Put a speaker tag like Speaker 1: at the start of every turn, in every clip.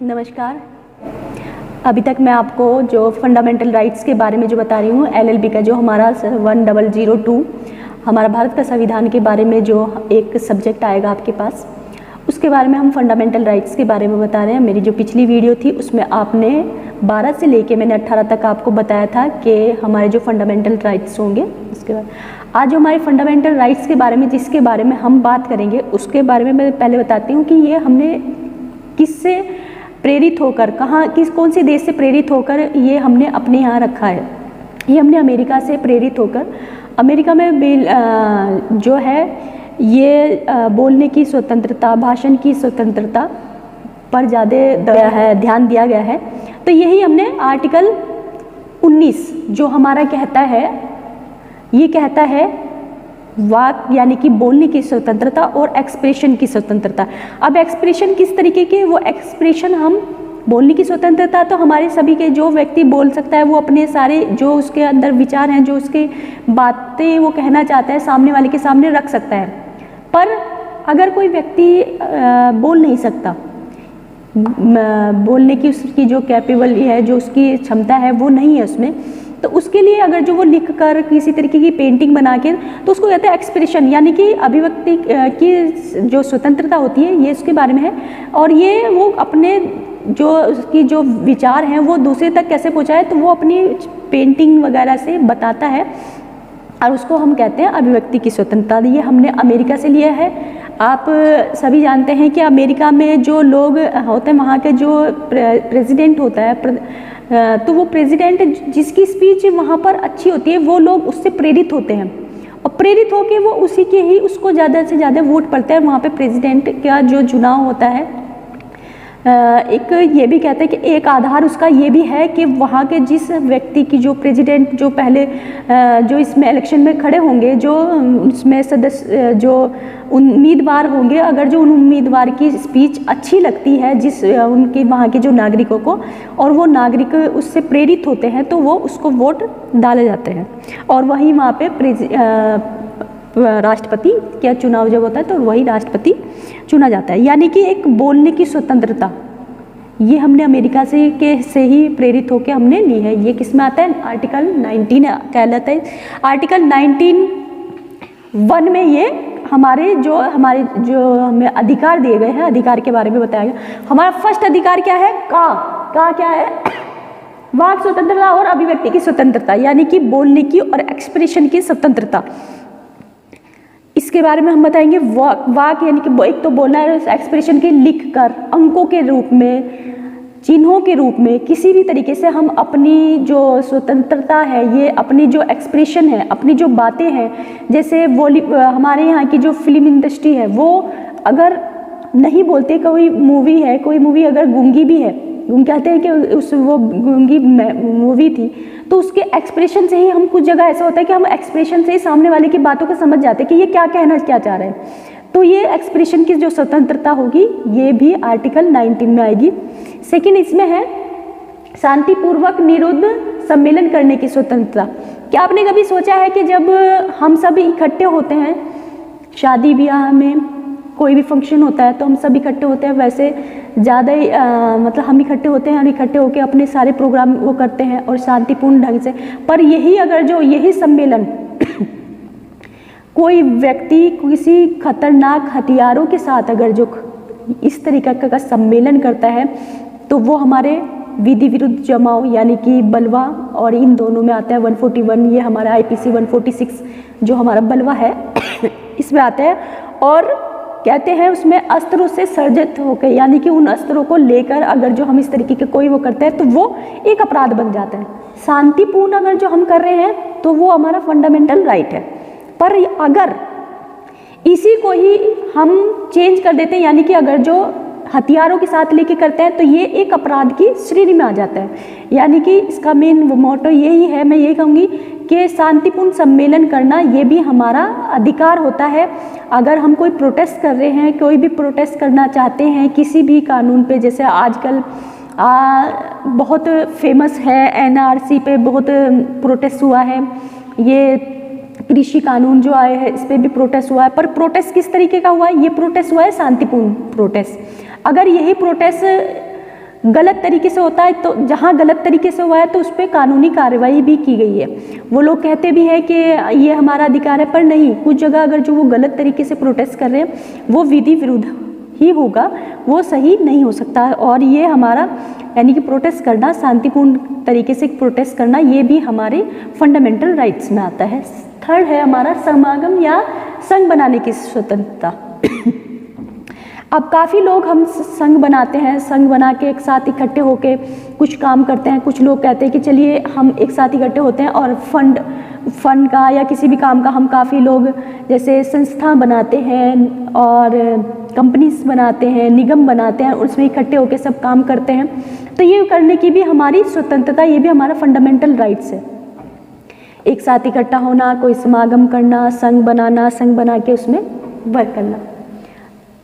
Speaker 1: नमस्कार। अभी तक मैं आपको जो फंडामेंटल राइट्स के बारे में जो बता रही हूँ, एलएलबी का जो हमारा 1002 हमारा भारत का संविधान के बारे में जो एक सब्जेक्ट आएगा आपके पास, उसके बारे में हम फंडामेंटल राइट्स के बारे में बता रहे हैं। मेरी जो पिछली वीडियो थी उसमें आपने 12 से लेके मैंने 18 तक आपको बताया था कि हमारे जो फंडामेंटल राइट्स होंगे। उसके बाद आज जो हमारे फंडामेंटल राइट्स के बारे में जिसके बारे में हम बात करेंगे उसके बारे में मैं पहले बताती हूँ कि ये हमने किससे प्रेरित होकर, कौन से देश से प्रेरित होकर ये हमने अपने यहाँ रखा है। ये हमने अमेरिका से प्रेरित होकर, अमेरिका में जो है ये बोलने की स्वतंत्रता, भाषण की स्वतंत्रता पर ज़्यादा ध्यान दिया गया है। तो यही हमने आर्टिकल 19 जो हमारा कहता है, ये कहता है वाक यानी कि बोलने की स्वतंत्रता और एक्सप्रेशन की स्वतंत्रता। अब एक्सप्रेशन किस तरीके के, वो एक्सप्रेशन हम बोलने की स्वतंत्रता तो हमारे सभी के जो व्यक्ति बोल सकता है वो अपने सारे जो उसके अंदर विचार हैं, जो उसके बातें वो कहना चाहता है सामने वाले के सामने रख सकता है। पर अगर कोई व्यक्ति बोल नहीं सकता, बोलने की उसकी जो कैपेबल है, जो उसकी क्षमता है वो नहीं है उसमें, तो उसके लिए अगर जो वो लिख कर किसी तरीके की पेंटिंग बना के, तो उसको कहते हैं एक्सप्रेशन, यानी कि अभिव्यक्ति की जो स्वतंत्रता होती है, ये उसके बारे में है। और ये वो अपने जो उसकी जो विचार हैं वो दूसरे तक कैसे पहुँचाए, तो वो अपनी पेंटिंग वगैरह से बताता है और उसको हम कहते हैं अभिव्यक्ति की स्वतंत्रता। ये हमने अमेरिका से लिया है। आप सभी जानते हैं कि अमेरिका में जो लोग होते हैं, वहाँ के जो प्रेसिडेंट होता है, तो वो प्रेसिडेंट जिसकी स्पीच वहाँ पर अच्छी होती है वो लोग उससे प्रेरित होते हैं और प्रेरित होकर वो उसी के ही उसको ज़्यादा से ज़्यादा वोट पड़ते हैं। वहाँ पे प्रेसिडेंट का जो चुनाव होता है, एक ये भी कहते हैं कि एक आधार उसका ये भी है कि वहाँ के जिस व्यक्ति की जो प्रेसिडेंट जो पहले जो इसमें इलेक्शन में खड़े होंगे, जो उसमें सदस्य जो उम्मीदवार होंगे, अगर जो उन उम्मीदवार की स्पीच अच्छी लगती है जिस उनके वहाँ के जो नागरिकों को, और वो नागरिक उससे प्रेरित होते हैं, तो वो उसको वोट डाले जाते हैं। और वहीं वहाँ पे राष्ट्रपति का चुनाव जब होता है तो वही राष्ट्रपति चुना जाता है। यानी कि एक बोलने की स्वतंत्रता ये हमने अमेरिका से ही प्रेरित होकर हमने ली है। ये किस में आता है, आर्टिकल 19 कहलाता है। आर्टिकल 19(1) में ये हमारे जो हमें अधिकार दिए गए हैं, अधिकार के बारे में बताया गया। हमारा फर्स्ट अधिकार क्या है, का क्या है, वाक स्वतंत्रता और अभिव्यक्ति की स्वतंत्रता, यानी कि बोलने की और एक्सप्रेशन की स्वतंत्रता। इसके बारे में हम बताएंगे। वाक यानी कि एक तो बोलना है, एक्सप्रेशन के लिख कर, अंकों के रूप में, चिन्हों के रूप में, किसी भी तरीके से हम अपनी जो स्वतंत्रता है, ये अपनी जो एक्सप्रेशन है, अपनी जो बातें हैं, जैसे हमारे यहाँ की जो फिल्म इंडस्ट्री है वो अगर नहीं बोलते, कोई मूवी अगर गूंगी भी है, कहते हैं कि वो गूंगी मूवी थी, तो उसके एक्सप्रेशन से ही हम कुछ जगह ऐसा होता है कि हम एक्सप्रेशन से ही सामने वाले की बातों को समझ जाते हैं कि ये क्या चाह रहे हैं। तो ये एक्सप्रेशन की जो स्वतंत्रता होगी ये भी आर्टिकल 19 में आएगी। सेकंड इसमें है शांतिपूर्वक निरुद्ध सम्मेलन करने की स्वतंत्रता। क्या आपने कभी सोचा है कि जब हम सब इकट्ठे होते हैं, शादी ब्याह में कोई भी फंक्शन होता है तो हम सब इकट्ठे होते हैं, वैसे ज़्यादा ही मतलब हम इकट्ठे होते हैं और इकट्ठे होकर अपने सारे प्रोग्राम वो करते हैं और शांतिपूर्ण ढंग से। पर यही सम्मेलन कोई व्यक्ति किसी खतरनाक हथियारों के साथ अगर जो इस तरीके का सम्मेलन करता है तो वो हमारे विधि विरुद्ध जमाव यानी कि बलवा, और इन दोनों में आता है 141, ये हमारा IPC 146 जो हमारा बलवा है इसमें आता है। और कहते हैं उसमें अस्त्रों से सर्जित होकर, यानी कि उन अस्त्रों को लेकर अगर जो हम इस तरीके के कोई वो करते हैं तो वो एक अपराध बन जाता है। शांतिपूर्ण अगर जो हम कर रहे हैं तो वो हमारा फंडामेंटल राइट है। पर अगर इसी को ही हम चेंज कर देते हैं, यानी कि अगर जो हथियारों के साथ लेके करते हैं तो ये एक अपराध की श्रेणी में आ जाता है। यानी कि इसका मेन मोटो यही है, मैं ये कहूँगी कि शांतिपूर्ण सम्मेलन करना ये भी हमारा अधिकार होता है। अगर हम कोई प्रोटेस्ट कर रहे हैं, कोई भी प्रोटेस्ट करना चाहते हैं किसी भी कानून पे, जैसे आजकल बहुत फेमस है NRC पे बहुत प्रोटेस्ट हुआ है, ये कृषि कानून जो आए हैं इस पर भी प्रोटेस्ट हुआ है। पर प्रोटेस्ट किस तरीके का हुआ है, ये प्रोटेस्ट हुआ है शांतिपूर्ण प्रोटेस्ट। अगर यही प्रोटेस्ट गलत तरीके से होता है, तो जहाँ गलत तरीके से हुआ है तो उस पर कानूनी कार्रवाई भी की गई है। वो लोग कहते भी हैं कि ये हमारा अधिकार है, पर नहीं, कुछ जगह अगर जो वो गलत तरीके से प्रोटेस्ट कर रहे हैं वो विधि विरुद्ध ही होगा, वो सही नहीं हो सकता। और ये हमारा यानी कि प्रोटेस्ट करना, शांतिपूर्ण तरीके से प्रोटेस्ट करना, ये भी हमारे फंडामेंटल राइट्स में आता है। थर्ड है हमारा समागम या संघ बनाने की स्वतंत्रता। अब काफ़ी लोग हम संघ बनाते हैं, संघ बना के एक साथ इकट्ठे होके कुछ काम करते हैं। कुछ लोग कहते हैं कि चलिए हम एक साथ इकट्ठे होते हैं और फंड का या किसी भी काम का हम काफ़ी लोग जैसे संस्था बनाते हैं और कंपनीज बनाते हैं, निगम बनाते हैं, उसमें इकट्ठे होकर सब काम करते हैं। तो ये करने की भी हमारी स्वतंत्रता, ये भी हमारा फंडामेंटल राइट्स है। एक साथ इकट्ठा होना, कोई समागम करना, संघ बनाना, संघ बना के उसमें वर्क करना।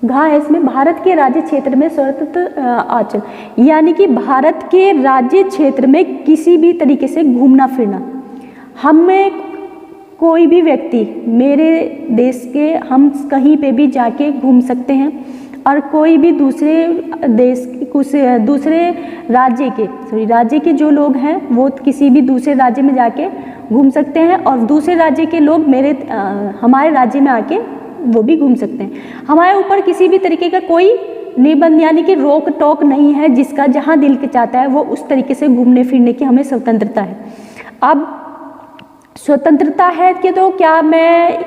Speaker 1: घा है इसमें भारत के राज्य क्षेत्र में स्वतंत्र आचरण, यानी कि भारत के राज्य क्षेत्र में किसी भी तरीके से घूमना फिरना। हमें कोई भी व्यक्ति मेरे देश के, हम कहीं पे भी जाके घूम सकते हैं और कोई भी दूसरे देश कुछ दूसरे राज्य के जो लोग हैं वो किसी भी दूसरे राज्य में जाके घूम सकते हैं और दूसरे राज्य के लोग हमारे राज्य में आके वो भी घूम सकते हैं। हमारे ऊपर किसी भी तरीके का कोई निबंध यानी कि रोक टोक नहीं है, जिसका जहाँ दिल के चाहता है वो उस तरीके से घूमने फिरने की हमें स्वतंत्रता है। अब स्वतंत्रता है कि तो क्या मैं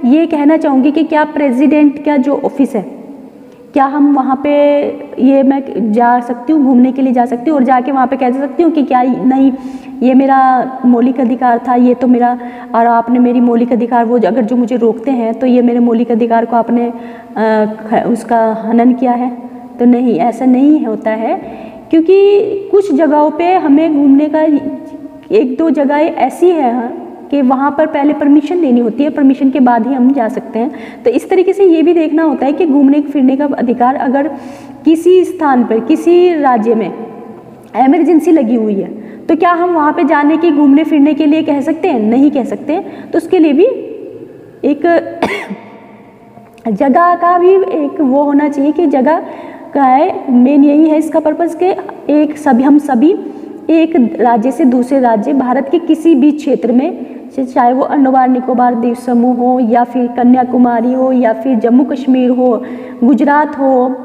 Speaker 1: ये कहना चाहूँगी कि क्या प्रेसिडेंट का जो ऑफिस है, क्या हम वहाँ पे ये मैं जा सकती हूँ, घूमने के लिए जा सकती हूँ और जाके वहाँ पे कह सकती हूँ कि क्या नहीं, ये मेरा मौलिक अधिकार था, ये तो मेरा, और आपने मेरी मौलिक अधिकार वो अगर जो मुझे रोकते हैं तो ये मेरे मौलिक अधिकार को आपने उसका हनन किया है। तो नहीं, ऐसा नहीं होता है, क्योंकि कुछ जगहों पे हमें घूमने का, एक दो जगहें ऐसी है कि वहाँ पर पहले परमिशन लेनी होती है, परमिशन के बाद ही हम जा सकते हैं। तो इस तरीके से ये भी देखना होता है कि घूमने फिरने का अधिकार अगर किसी स्थान पर, किसी राज्य में इमरजेंसी लगी हुई है तो क्या हम वहाँ पे जाने की, घूमने फिरने के लिए कह सकते हैं? नहीं कह सकते। तो उसके लिए भी एक जगह का भी एक वो होना चाहिए कि जगह का है, मेन यही है इसका पर्पज़ के हम सभी एक राज्य से दूसरे राज्य, भारत के किसी भी क्षेत्र में, चाहे वो अंडमान निकोबार द्वीप समूह हो या फिर कन्याकुमारी हो या फिर जम्मू कश्मीर हो, गुजरात हो,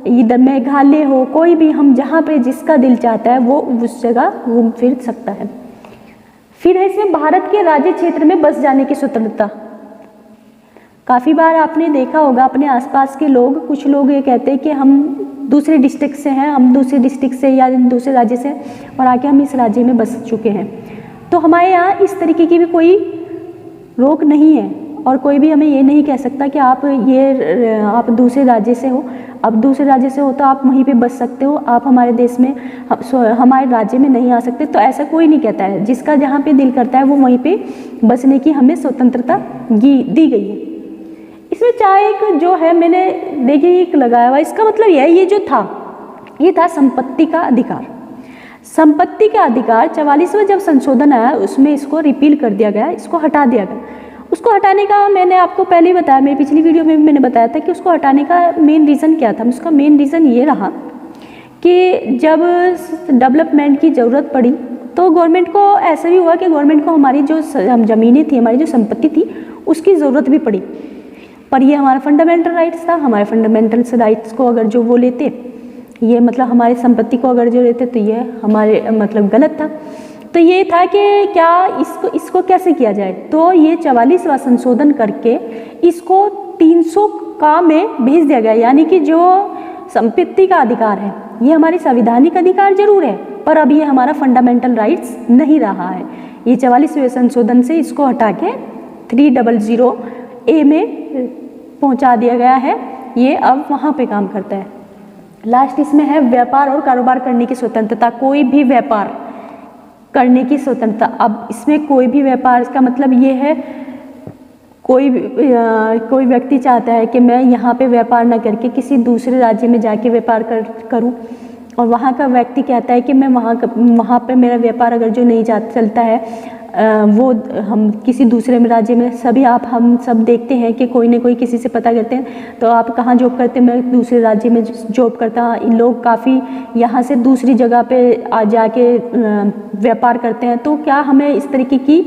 Speaker 1: इधर मेघालय हो, कोई भी, हम जहाँ पे जिसका दिल चाहता है वो उस जगह घूम फिर सकता है। फिर है इसमें भारत के राज्य क्षेत्र में बस जाने की स्वतंत्रता। काफ़ी बार आपने देखा होगा अपने आसपास के लोग, कुछ लोग ये कहते हैं कि हम दूसरे डिस्ट्रिक्ट से हैं, हम दूसरे डिस्ट्रिक्ट से या दूसरे राज्य से और आके हम इस राज्य में बस चुके हैं। तो हमारे यहाँ इस तरीके की भी कोई रोक नहीं है और कोई भी हमें ये नहीं कह सकता कि आप दूसरे राज्य से हो, अब दूसरे राज्य से हो तो आप वहीं पे बस सकते हो, आप हमारे देश में, हमारे राज्य में नहीं आ सकते। तो ऐसा कोई नहीं कहता है, जिसका जहाँ पे दिल करता है वो वहीं पे बसने की हमें स्वतंत्रता दी गई है। इसमें चाहे एक जो है, मैंने देखिए एक लगाया हुआ, इसका मतलब यह है, ये था संपत्ति का अधिकार। संपत्ति का अधिकार 44वां जब संशोधन आया उसमें इसको रिपील कर दिया गया, इसको हटा दिया गया। उसको हटाने का मैंने आपको पहले ही बताया, मेरी पिछली वीडियो में भी मैंने बताया था कि उसको हटाने का मेन रीज़न क्या था। उसका मेन रीज़न ये रहा कि जब डेवलपमेंट की ज़रूरत पड़ी तो गवर्नमेंट को ऐसा भी हुआ कि गवर्नमेंट को हमारी जो ज़मीनें थी, हमारी जो संपत्ति थी, उसकी ज़रूरत भी पड़ी। पर ये हमारा फंडामेंटल राइट्स था, हमारे फंडामेंटल राइट्स को अगर जो वो लेते, ये मतलब हमारी संपत्ति को अगर जो लेते तो ये हमारे मतलब गलत था। तो ये था कि क्या इसको कैसे किया जाए, तो ये 44वां संशोधन करके इसको 300 का में भेज दिया गया। यानी कि जो संपत्ति का अधिकार है ये हमारी संवैधानिक अधिकार जरूर है, पर अब ये हमारा फंडामेंटल राइट्स नहीं रहा है। ये 44वें संशोधन से इसको हटा के 300A में पहुंचा दिया गया है, ये अब वहाँ पे काम करता है। लास्ट इसमें है व्यापार और कारोबार करने की स्वतंत्रता। कोई भी व्यापार करने की स्वतंत्रता। अब इसमें कोई भी व्यापार, इसका मतलब ये है कोई व्यक्ति चाहता है कि मैं यहाँ पे व्यापार ना करके किसी दूसरे राज्य में जाके व्यापार करूँ, और वहाँ का व्यक्ति कहता है कि मैं वहाँ पे मेरा व्यापार अगर जो नहीं चलता है, वो हम किसी दूसरे राज्य में सभी हम सब देखते हैं कि कोई ना कोई किसी से पता करते हैं, तो आप कहाँ जॉब करते हैं, मैं दूसरे राज्य में जॉब करता हूँ। इन लोग काफ़ी यहाँ से दूसरी जगह पे आ जाके व्यापार करते हैं। तो क्या हमें इस तरीके की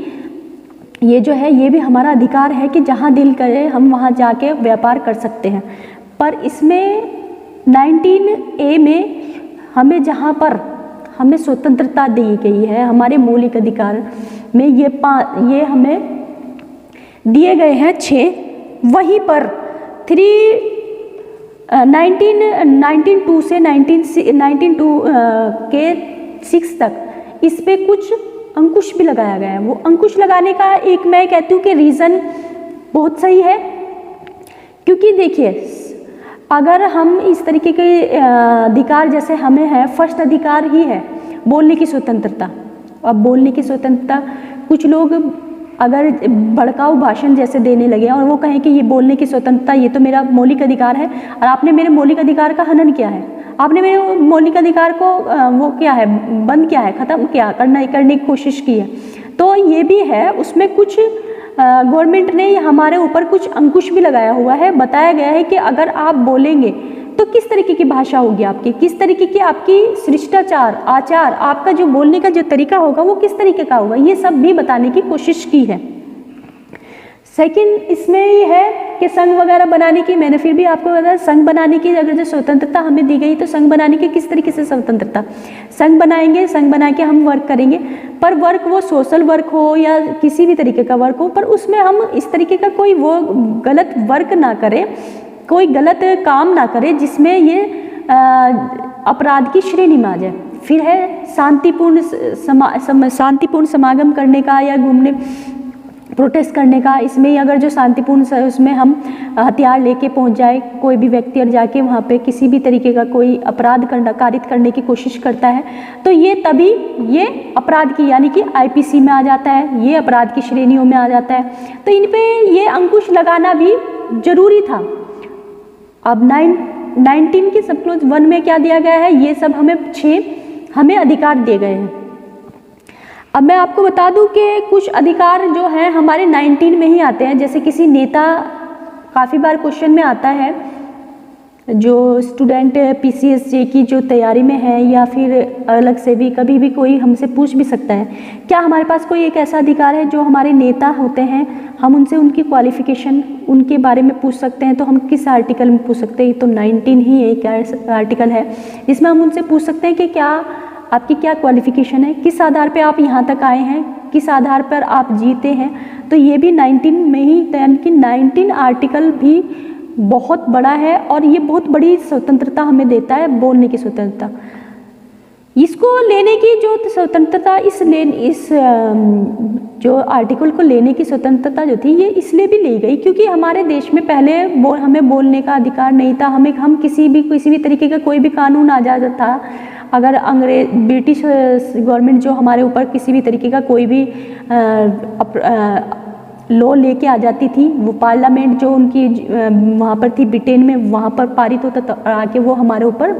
Speaker 1: ये जो है ये भी हमारा अधिकार है कि जहाँ दिल करे हम वहाँ जाके व्यापार कर सकते हैं। पर इसमें 19A में हमें जहाँ पर हमें स्वतंत्रता दी गई है, हमारे मौलिक अधिकार में ये हमें दिए गए हैं 6। वहीं पर 1902 से 1992 के 6 तक इस पे कुछ अंकुश भी लगाया गया है। वो अंकुश लगाने का एक मैं कहती हूँ कि रीज़न बहुत सही है, क्योंकि देखिए अगर हम इस तरीके के अधिकार जैसे हमें है, फर्स्ट अधिकार ही है बोलने की स्वतंत्रता। अब बोलने की स्वतंत्रता कुछ लोग अगर भड़काऊ भाषण जैसे देने लगे और वो कहें कि ये बोलने की स्वतंत्रता ये तो मेरा मौलिक अधिकार है और आपने मेरे मौलिक अधिकार का हनन किया है, आपने मेरे मौलिक अधिकार को वो क्या है बंद किया है, ख़त्म किया करने की कोशिश की है, तो ये भी है उसमें कुछ गवर्नमेंट ने हमारे ऊपर कुछ अंकुश भी लगाया हुआ है। बताया गया है कि अगर आप बोलेंगे तो किस तरीके की भाषा होगी आपकी, किस तरीके की आपकी शिष्टाचार आचार, आपका जो बोलने का जो तरीका होगा वो किस तरीके का होगा, ये सब भी बताने की कोशिश की है। सेकंड इसमें ये है कि संघ वगैरह बनाने की, मैंने फिर भी आपको बताया संघ बनाने की अगर जो स्वतंत्रता हमें दी गई तो संघ बनाने की किस तरीके से स्वतंत्रता, संघ बनाएंगे, संघ बना के हम वर्क करेंगे, पर वर्क वो सोशल वर्क हो या किसी भी तरीके का वर्क हो, पर उसमें हम इस तरीके का कोई वो गलत वर्क ना करें, कोई गलत काम ना करें जिसमें ये अपराध की श्रेणी में आ जाए। फिर है शांतिपूर्ण समागम करने का या घूमने प्रोटेस्ट करने का। इसमें अगर जो शांतिपूर्ण उसमें हम हथियार लेके पहुंच जाए, कोई भी व्यक्ति और जाके वहाँ पे किसी भी तरीके का कोई अपराध कारित करने की कोशिश करता है तो ये तभी ये अपराध की यानी कि IPC में आ जाता है, ये अपराध की श्रेणियों में आ जाता है। तो इन पे ये अंकुश लगाना भी जरूरी था। अब 19 के सब क्लोज 1 में क्या दिया गया है, ये सब हमें 6 हमें अधिकार दिए गए हैं। अब मैं आपको बता दूं कि कुछ अधिकार जो हैं हमारे 19 में ही आते हैं। जैसे किसी नेता, काफ़ी बार क्वेश्चन में आता है, जो स्टूडेंट PCSJ की जो तैयारी में है या फिर अलग से भी कभी भी कोई हमसे पूछ भी सकता है, क्या हमारे पास कोई एक ऐसा अधिकार है जो हमारे नेता होते हैं हम उनसे उनकी क्वालिफिकेशन उनके बारे में पूछ सकते हैं। तो हम किस आर्टिकल में पूछ सकते हैं, तो 19 ही एक आर्टिकल है जिसमें हम उनसे पूछ सकते हैं कि क्या आपकी क्या क्वालिफिकेशन है, किस आधार पे आप यहाँ तक आए हैं, किस आधार पर आप जीते हैं। तो ये भी 19 में ही, यानी कि 19 आर्टिकल भी बहुत बड़ा है और ये बहुत बड़ी स्वतंत्रता हमें देता है, बोलने की स्वतंत्रता। इसको लेने की जो स्वतंत्रता इस जो आर्टिकल को लेने की स्वतंत्रता जो थी ये इसलिए भी ली गई क्योंकि हमारे देश में पहले हमें बोलने का अधिकार नहीं था। हम किसी भी तरीके का कोई भी कानून आ जाता था, अगर ब्रिटिश गवर्नमेंट जो हमारे ऊपर किसी भी तरीके का कोई भी लॉ लेके आ जाती थी, वो पार्लियामेंट जो उनकी वहाँ पर थी ब्रिटेन में, वहाँ पर पारित होता था, आके वो हमारे ऊपर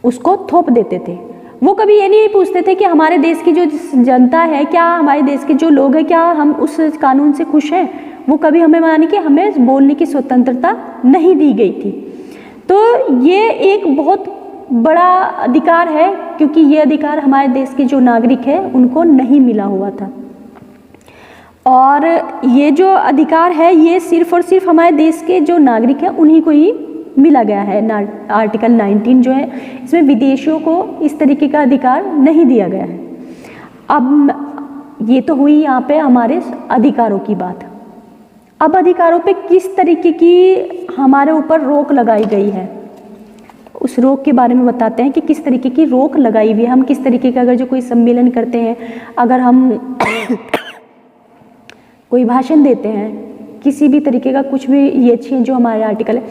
Speaker 1: उसको थोप देते थे। वो कभी ये नहीं पूछते थे कि हमारे देश की जो जनता है, क्या हमारे देश के जो लोग हैं, क्या हम उस कानून से खुश हैं। वो कभी हमें माने कि हमें बोलने की स्वतंत्रता नहीं दी गई थी। तो ये एक बहुत बड़ा अधिकार है क्योंकि ये अधिकार हमारे देश के जो नागरिक हैं उनको नहीं मिला हुआ था। और ये जो अधिकार है ये सिर्फ और सिर्फ हमारे देश के जो नागरिक हैं उन्हीं को ही मिला गया है। आर्टिकल 19 जो है इसमें विदेशियों को इस तरीके का अधिकार नहीं दिया गया है। अब ये तो हुई यहाँ पे हमारे अधिकारों की बात। अब अधिकारों पे किस तरीके की हमारे ऊपर रोक लगाई गई है, उस रोक के बारे में बताते हैं कि किस तरीके की रोक लगाई हुई है। हम किस तरीके का अगर जो कोई सम्मेलन करते हैं, अगर हम कोई भाषण देते हैं, किसी भी तरीके का कुछ भी, ये अच्छी जो हमारे आर्टिकल है,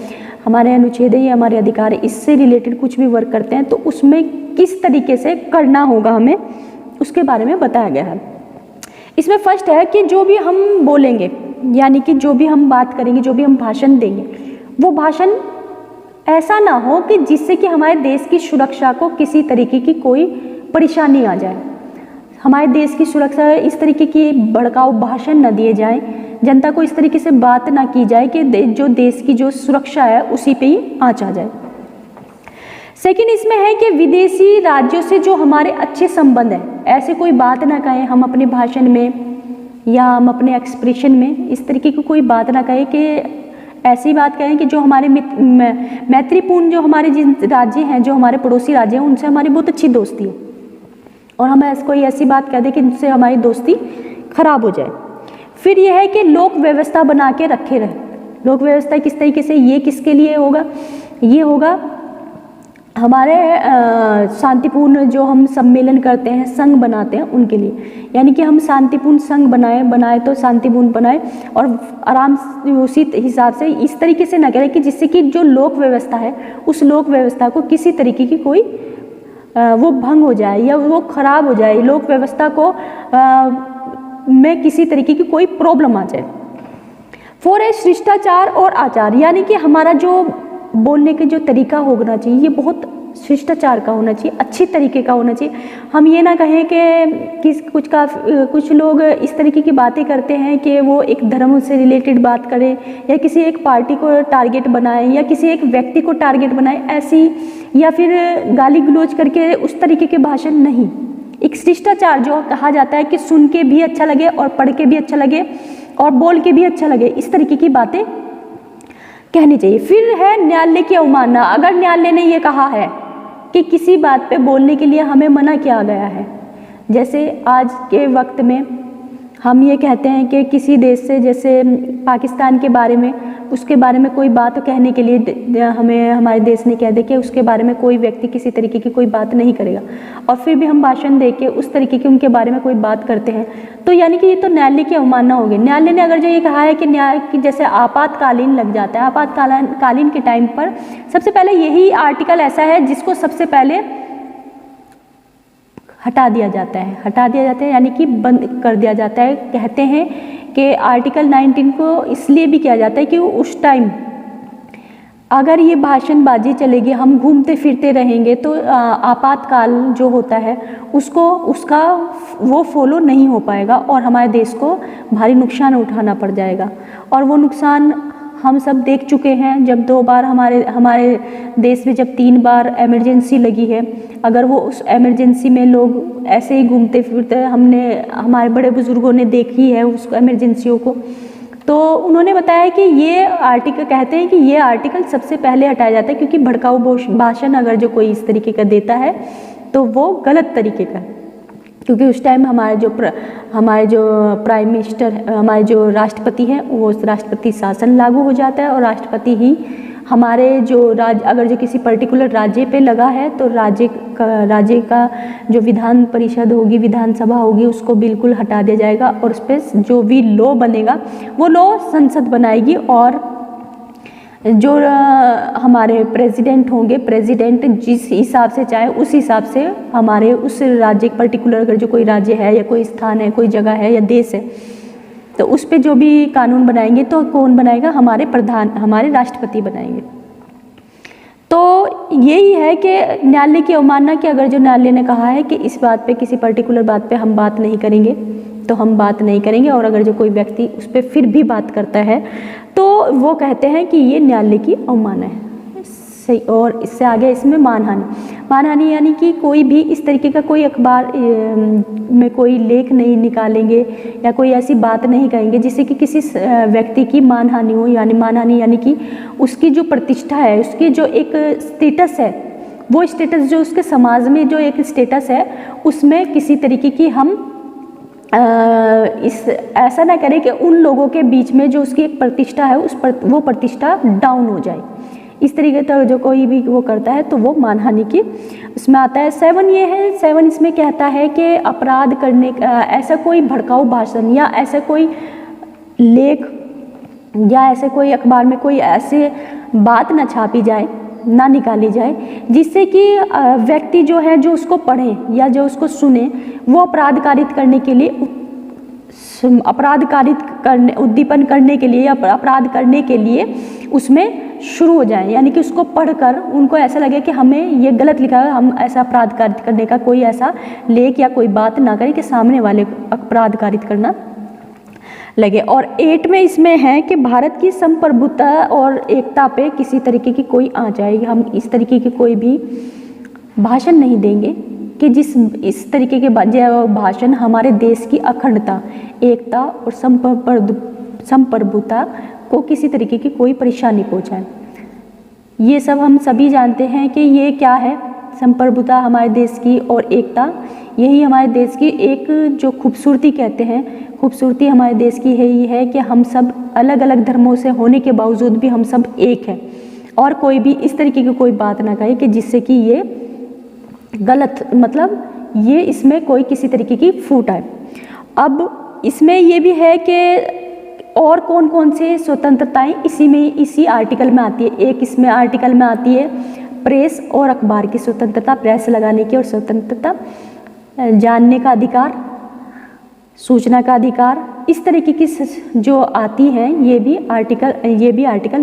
Speaker 1: हमारे अनुच्छेद है, ये हमारे अधिकार है, इससे रिलेटेड कुछ भी वर्क करते हैं तो उसमें किस तरीके से करना होगा हमें, उसके बारे में बताया गया है। इसमें फर्स्ट है कि जो भी हम बोलेंगे, यानी कि जो भी हम बात करेंगे, जो भी हम भाषण देंगे, वो भाषण ऐसा ना हो कि जिससे कि हमारे देश की सुरक्षा को किसी तरीके की कोई परेशानी आ जाए। हमारे देश की सुरक्षा इस तरीके की भड़काऊ भाषण न दिए जाएं, जनता को इस तरीके से बात ना की जाए कि जो देश की जो सुरक्षा है उसी पे ही आँच आ जाए। सेकंड इसमें है कि विदेशी राज्यों से जो हमारे अच्छे संबंध है, ऐसे कोई बात ना कहें हम अपने भाषण में या हम अपने एक्सप्रेशन में, इस तरीके की कोई बात ना कहें कि ऐसी बात कहें कि जो हमारे मैत्रीपूर्ण जो हमारे जिन राज्य हैं, जो हमारे पड़ोसी राज्य हैं, उनसे हमारी बहुत अच्छी दोस्ती है और हम कोई ऐसी बात कह दें कि जिनसे हमारी दोस्ती खराब हो जाए। फिर यह है कि लोक व्यवस्था बना के रखे रहे। लोक व्यवस्था किस तरीके से, ये किसके लिए होगा, ये होगा हमारे शांतिपूर्ण जो हम सम्मेलन करते हैं, संघ बनाते हैं, उनके लिए। यानी कि हम शांतिपूर्ण संघ बनाए तो शांतिपूर्ण बनाए और आराम से उसी हिसाब से इस तरीके से न करें कि जिससे कि जो लोक व्यवस्था है उस लोक व्यवस्था को किसी तरीके की कोई वो भंग हो जाए या वो खराब हो जाए, लोक व्यवस्था को में किसी तरीके की कोई प्रॉब्लम आ जाए। 4 है शिष्टाचार और आचार, यानी कि हमारा जो बोलने का जो तरीका होना चाहिए ये बहुत शिष्टाचार का होना चाहिए, अच्छी तरीके का होना चाहिए। हम ये ना कहें कि कुछ लोग इस तरीके की बातें करते हैं कि वो एक धर्म से रिलेटेड बात करें या किसी एक पार्टी को टारगेट बनाएं या किसी एक व्यक्ति को टारगेट बनाएं ऐसी, या फिर गाली गलौज करके उस तरीके के भाषण नहीं। एक शिष्टाचार जो कहा जाता है कि सुन के भी अच्छा लगे और पढ़ के भी अच्छा लगे और बोल के भी अच्छा लगे, इस तरीके की बातें कहनी चाहिए। फिर है न्यायालय की अवमानना। अगर न्यायालय ने ये कहा है कि किसी बात पे बोलने के लिए हमें मना किया गया है, जैसे आज के वक्त में हम ये कहते हैं कि किसी देश से, जैसे पाकिस्तान के बारे में, उसके बारे में कोई बात कहने के लिए हमें हमारे देश ने कह दे कि उसके बारे में कोई व्यक्ति किसी तरीके की कोई बात नहीं करेगा, और फिर भी हम भाषण दे के उस तरीके की उनके बारे में कोई बात करते हैं, तो यानी कि ये तो न्यायालय की अवमानना होगी। न्यायालय ने अगर जो ये कहा है कि न्याय की जैसे आपातकालीन लग जाता है, आपातकालीन के टाइम पर सबसे पहले यही आर्टिकल ऐसा है जिसको सबसे पहले हटा दिया जाता है, यानी कि बंद कर दिया जाता है। कहते हैं कि आर्टिकल 19 को इसलिए भी किया जाता है कि उस टाइम अगर ये भाषणबाजी चलेगी, हम घूमते फिरते रहेंगे, तो आपातकाल जो होता है उसका वो फॉलो नहीं हो पाएगा और हमारे देश को भारी नुकसान उठाना पड़ जाएगा। और वो नुकसान हम सब देख चुके हैं, जब 2 बार हमारे देश में जब 3 बार इमरजेंसी लगी है, अगर वो उस इमरजेंसी में लोग ऐसे ही घूमते फिरते, हमारे बड़े बुजुर्गों ने देखी है उस इमरजेंसियों को, तो उन्होंने बताया कि ये आर्टिकल, कहते हैं कि ये आर्टिकल सबसे पहले हटाया जाता है, क्योंकि भड़काऊ भाषण अगर जो कोई इस तरीके का देता है तो वो गलत तरीके का, क्योंकि उस टाइम हमारे जो प्राइम मिनिस्टर, हमारे जो राष्ट्रपति हैं, वो राष्ट्रपति शासन लागू हो जाता है और राष्ट्रपति ही हमारे जो अगर जो किसी पर्टिकुलर राज्य पे लगा है तो राज्य का जो विधान परिषद होगी, विधानसभा होगी, उसको बिल्कुल हटा दिया जाएगा और उस पर जो भी लॉ बनेगा वो लॉ संसद बनाएगी, और जो हमारे प्रेसिडेंट होंगे, प्रेसिडेंट जिस हिसाब से चाहे उस हिसाब से हमारे उस राज्य पर्टिकुलर, अगर जो कोई राज्य है या कोई स्थान है, कोई जगह है या देश है, तो उस पे जो भी कानून बनाएंगे तो कौन बनाएगा, हमारे राष्ट्रपति बनाएंगे। तो यही है कि न्यायालय की अवमानना, कि अगर जो न्यायालय ने कहा है कि इस बात पे, किसी पर्टिकुलर बात पे हम बात नहीं करेंगे तो हम बात नहीं करेंगे, और अगर जो कोई व्यक्ति उस पर फिर भी बात करता है तो वो कहते हैं कि ये न्यायालय की अवमानना है। सही। और इससे आगे इसमें मानहानि यानी कि कोई भी इस तरीके का कोई अखबार में कोई लेख नहीं निकालेंगे या कोई ऐसी बात नहीं कहेंगे जिससे कि किसी व्यक्ति की मानहानि हो। मानहानि यानी कि उसकी जो प्रतिष्ठा है, उसकी जो एक स्टेटस है, वो स्टेटस जो उसके समाज में जो एक स्टेटस है, उसमें किसी तरीके की हम ऐसा ना करें कि उन लोगों के बीच में जो उसकी एक प्रतिष्ठा है वो प्रतिष्ठा डाउन हो जाए। इस तरीके से जो कोई भी वो करता है तो वो मानहानि की उसमें आता है। 7 ये है, 7 इसमें कहता है कि अपराध करने का ऐसा कोई भड़काऊ भाषण या ऐसा कोई लेख या ऐसे कोई अखबार में कोई ऐसे बात ना छापी जाए, ना निकाली जाए, जिससे कि व्यक्ति जो है जो उसको पढ़े या जो उसको सुने वो अपराध कारित करने के लिए उद्दीपन करने के लिए या अपराध करने के लिए उसमें शुरू हो जाएं, यानी कि उसको पढ़कर उनको ऐसा लगे कि हमें ये गलत लिखा है, हम ऐसा अपराध कारित करने का कोई ऐसा लेख या कोई बात ना करें कि सामने वाले अपराध कारित करना लगे। और 8 में इसमें है कि भारत की संप्रभुता और एकता पे किसी तरीके की कोई आँच आएगी, हम इस तरीके की कोई भी भाषण नहीं देंगे कि इस तरीके के भाषण हमारे देश की अखंडता, एकता और संप्रभुता को किसी तरीके की कोई परेशानी पहुंचाए। ये सब हम सभी जानते हैं कि ये क्या है, संप्रभुता हमारे देश की और एकता, यही हमारे देश की एक जो खूबसूरती कहते हैं, खूबसूरती हमारे देश की यही है कि हम सब अलग अलग धर्मों से होने के बावजूद भी हम सब एक हैं और कोई भी इस तरीके की कोई बात ना कहे कि जिससे कि ये गलत, मतलब ये इसमें कोई किसी तरीके की फूट आए। अब इसमें ये भी है कि और कौन कौन से स्वतंत्रताएं इसी आर्टिकल में आती है। एक इसमें आर्टिकल में आती है प्रेस और अखबार की स्वतंत्रता, प्रेस लगाने की और स्वतंत्रता, जानने का अधिकार, सूचना का अधिकार, इस तरीके की जो आती हैं ये भी आर्टिकल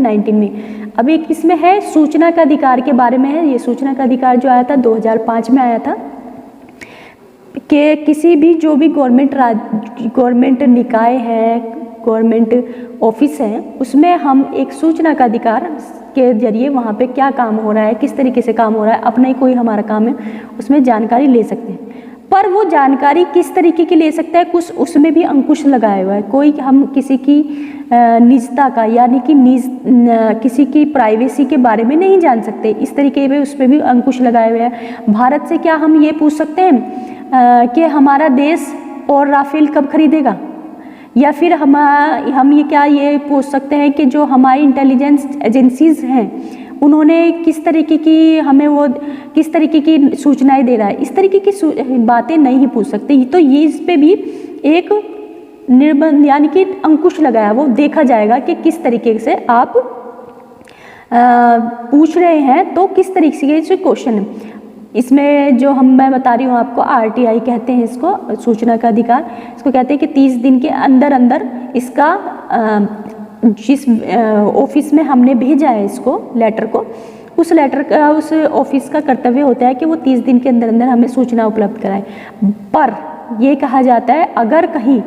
Speaker 1: 19 में। अब एक इसमें है सूचना का अधिकार के बारे में है। ये सूचना का अधिकार जो आया था 2005 में आया था कि किसी भी जो भी गवर्नमेंट निकाय है, गवर्नमेंट ऑफिस है, उसमें हम एक सूचना का अधिकार के जरिए वहाँ पे क्या काम हो रहा है, किस तरीके से काम हो रहा है, अपना ही कोई हमारा काम है, उसमें जानकारी ले सकते हैं। पर वो जानकारी किस तरीके की ले सकता है, कुछ उसमें भी अंकुश लगाया हुआ है। कोई हम किसी की निजता का, यानी कि किसी की प्राइवेसी के बारे में नहीं जान सकते, इस तरीके में उसमें भी अंकुश लगाए हुए हैं। भारत से क्या हम ये पूछ सकते हैं कि हमारा देश और राफेल कब खरीदेगा, या फिर हम ये पूछ सकते हैं कि जो हमारी इंटेलिजेंस एजेंसीज हैं उन्होंने किस तरीके की हमें वो किस तरीके की सूचनाएं दे रहा है, इस तरीके की बातें नहीं पूछ सकते। तो ये इस पे भी एक निर्बंध यानी कि अंकुश लगाया, वो देखा जाएगा कि किस तरीके से आप पूछ रहे हैं, तो किस तरीके से क्वेश्चन है। इसमें जो मैं बता रही हूँ आपको, RTI कहते हैं इसको, सूचना का अधिकार, इसको कहते हैं कि 30 दिन के अंदर अंदर इसका जिस ऑफिस में हमने भेजा है इसको लेटर को, उस लेटर का उस ऑफिस का कर्तव्य होता है कि वो 30 दिन के अंदर अंदर हमें सूचना उपलब्ध कराए। पर ये कहा जाता है अगर कहीं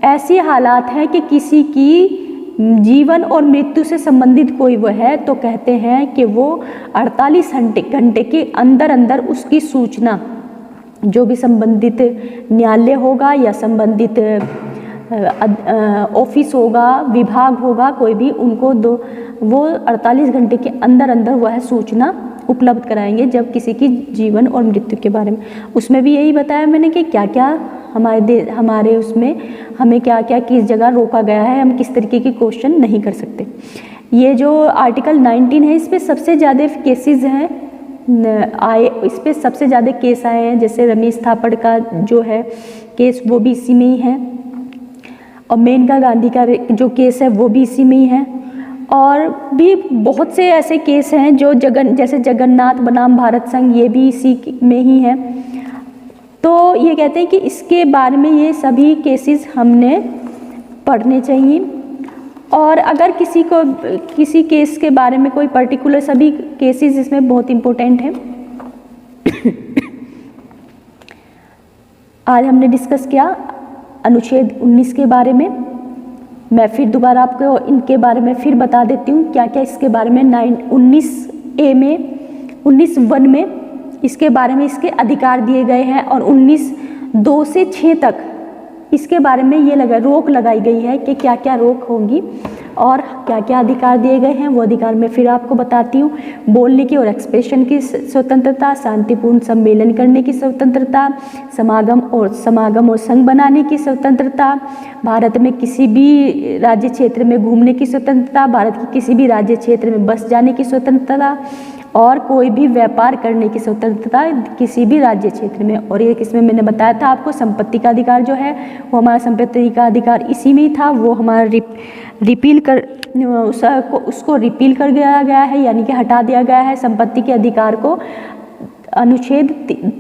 Speaker 1: ऐसी हालात हैं कि किसी की जीवन और मृत्यु से संबंधित कोई वो है, तो कहते हैं कि वो 48 घंटे के अंदर अंदर उसकी सूचना जो भी संबंधित न्यायालय होगा या संबंधित ऑफिस होगा, विभाग होगा, कोई भी, उनको वो 48 घंटे के अंदर अंदर वह सूचना उपलब्ध कराएंगे जब किसी की जीवन और मृत्यु के बारे में। उसमें भी यही बताया मैंने कि क्या क्या हमारे उसमें हमें क्या क्या किस जगह रोका गया है, हम किस तरीके के क्वेश्चन नहीं कर सकते। ये जो आर्टिकल 19 है, इस पर सबसे ज़्यादा केसेस हैं इस पर सबसे ज़्यादा केस आए हैं। जैसे रमेश थापड़ का जो है केस वो भी इसी में ही है, और मेनका गांधी का जो केस है वो भी इसी में ही है, और भी बहुत से ऐसे केस हैं जो जैसे जगन्नाथ बनाम भारत संघ, ये भी इसी में ही है। तो ये कहते हैं कि इसके बारे में ये सभी केसेस हमने पढ़ने चाहिए, और अगर किसी केस के बारे में कोई पर्टिकुलर, सभी केसेस इसमें बहुत इम्पोर्टेंट हैं। आज हमने डिस्कस किया अनुच्छेद 19 के बारे में। मैं फिर दोबारा आपको इनके बारे में फिर बता देती हूँ क्या क्या इसके बारे में 19A में 19(1) में इसके बारे में इसके अधिकार दिए गए हैं, और 19(2) से 6 तक इसके बारे में ये रोक लगाई गई है कि क्या क्या रोक होंगी और क्या क्या अधिकार दिए गए हैं। वो अधिकार मैं फिर आपको बताती हूँ। बोलने की और एक्सप्रेशन की स्वतंत्रता, शांतिपूर्ण सम्मेलन करने की स्वतंत्रता, समागम और संघ बनाने की स्वतंत्रता, भारत में किसी भी राज्य क्षेत्र में घूमने की स्वतंत्रता, भारत की किसी भी राज्य क्षेत्र में बस जाने की स्वतंत्रता, और कोई भी व्यापार करने की स्वतंत्रता किसी भी राज्य क्षेत्र में। और एक इसमें मैंने बताया था आपको संपत्ति का अधिकार जो है वो हमारा संपत्ति का अधिकार इसी में ही था, वो हमारा उसको रिपील कर दिया गया है, यानी कि हटा दिया गया है। संपत्ति के अधिकार को अनुच्छेद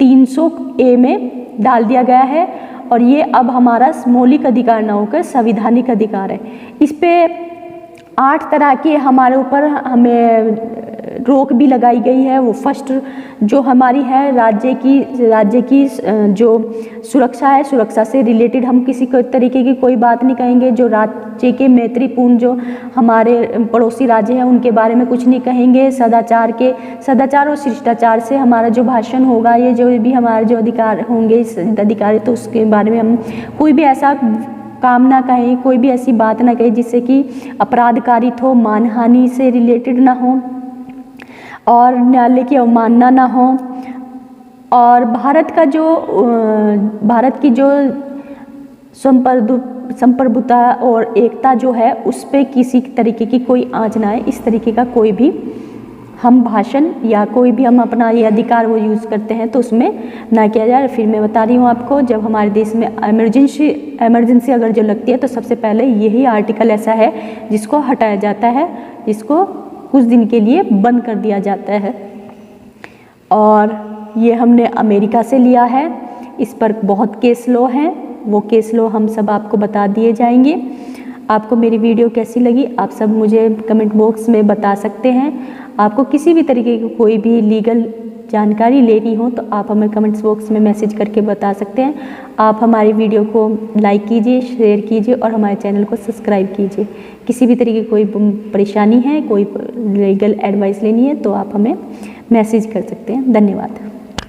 Speaker 1: 300A में डाल दिया गया है, और ये अब हमारा मौलिक अधिकार ना होकर संवैधानिक अधिकार है। इस पे 8 तरह के हमारे ऊपर हमें रोक भी लगाई गई है। वो फर्स्ट जो हमारी है राज्य की जो सुरक्षा है, सुरक्षा से रिलेटेड हम किसी तरीके की कोई बात नहीं कहेंगे। जो राज्य के मैत्रीपूर्ण जो हमारे पड़ोसी राज्य हैं उनके बारे में कुछ नहीं कहेंगे। सदाचार और शिष्टाचार से हमारा जो भाषण होगा, ये जो भी हमारे जो अधिकार होंगे इस अधिकारी, तो उसके बारे में हम कोई भी ऐसा काम ना कहें, कोई भी ऐसी बात ना कहें जिससे कि अपराध कारित हो, मानहानि से रिलेटेड ना हो और न्यायालय की अवमानना ना हो। और भारत की जो संप्रभुता और एकता जो है उस पे किसी तरीके की कोई आँच ना आए, इस तरीके का कोई भी हम भाषण या कोई भी हम अपना ये अधिकार वो यूज़ करते हैं तो उसमें ना किया जाए। फिर मैं बता रही हूँ आपको, जब हमारे देश में इमरजेंसी अगर जो लगती है तो सबसे पहले यही आर्टिकल ऐसा है जिसको हटाया जाता है, जिसको कुछ दिन के लिए बंद कर दिया जाता है। और ये हमने अमेरिका से लिया है। इस पर बहुत केस लॉ हैं, वो केस लॉ हम सब आपको बता दिए जाएंगे। आपको मेरी वीडियो कैसी लगी आप सब मुझे कमेंट बॉक्स में बता सकते हैं। आपको किसी भी तरीके की कोई भी लीगल जानकारी लेनी हो तो आप हमें कमेंट्स बॉक्स में मैसेज करके बता सकते हैं। आप हमारी वीडियो को लाइक कीजिए, शेयर कीजिए और हमारे चैनल को सब्सक्राइब कीजिए। किसी भी तरीके की कोई परेशानी है, कोई लीगल एडवाइस लेनी है तो आप हमें मैसेज कर सकते हैं। धन्यवाद।